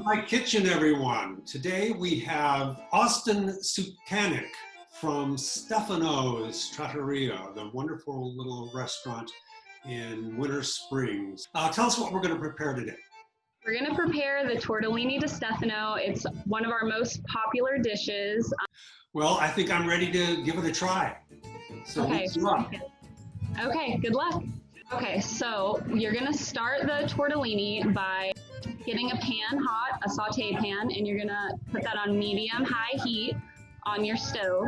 my kitchen, everyone. Today we have Austin Sukanic from Stefano's Trattoria, the wonderful little restaurant in Winter Springs. Tell us what we're going to prepare today. We're going to prepare the tortellini di Stefano. It's one of our most popular dishes. Well, I think I'm ready to give it a try. So Okay. good luck. Okay, good luck. Okay, so you're going to start the tortellini by getting a pan hot, a saute pan, and you're going to put that on medium-high heat on your stove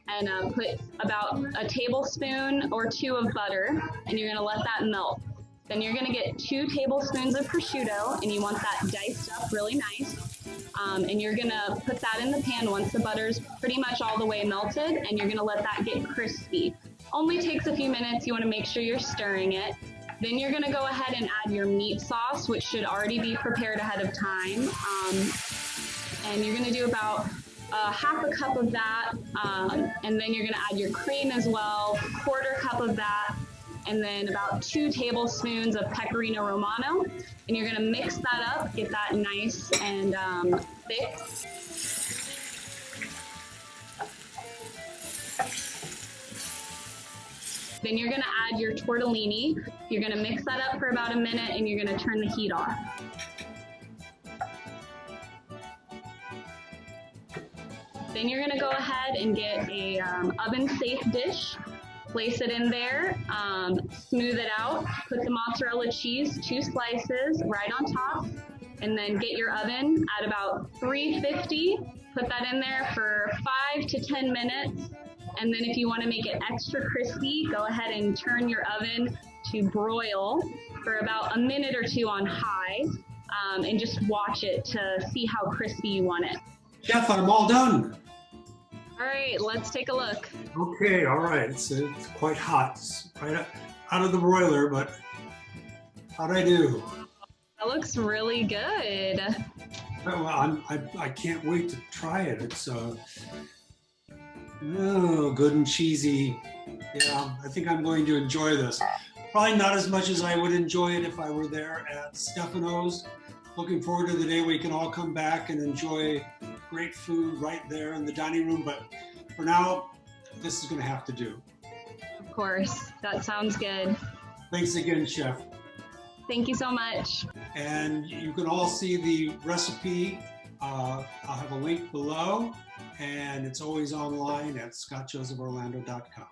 and put about a tablespoon or two of butter, and you're going to let that melt. Then you're going to get 2 tablespoons of prosciutto, and you want that diced up really nice. And you're going to put that in the pan once the butter's pretty much all the way melted, and you're going to let that get crispy. Only takes a few minutes. You want to make sure you're stirring it. Then you're going to go ahead and add your meat sauce, which should already be prepared ahead of time. And you're going to do about half a cup of that. And then you're going to add your cream as well, 1/4 cup of that. And then about 2 tablespoons of pecorino romano. And you're going to mix that up, get that nice and thick. Then you're going to add your tortellini. You're going to mix that up for about a minute and you're going to turn the heat off. Then you're going to go ahead and get a oven-safe dish. Place it in there, smooth it out, put the mozzarella cheese, 2 slices right on top, and then get your oven at about 350. Put that in there for 5 to 10 minutes. And then if you want to make it extra crispy, go ahead and turn your oven to broil for about a minute or 2 on high, and just watch it to see how crispy you want it. Chef, I'm all done. All right, let's take a look. Okay, all right. It's quite hot. It's right out of the broiler, but how'd I do? That looks really good. Well, I can't wait to try it. It's good and cheesy. Yeah, I think I'm going to enjoy this. Probably not as much as I would enjoy it if I were there at Stefano's. Looking forward to the day we can all come back and enjoy great food right there in the dining room. But for now, this is going to have to do. Of course, that sounds good. Thanks again, Chef. Thank you so much. And you can all see the recipe. I'll have a link below, and it's always online at scottjosepporlando.com.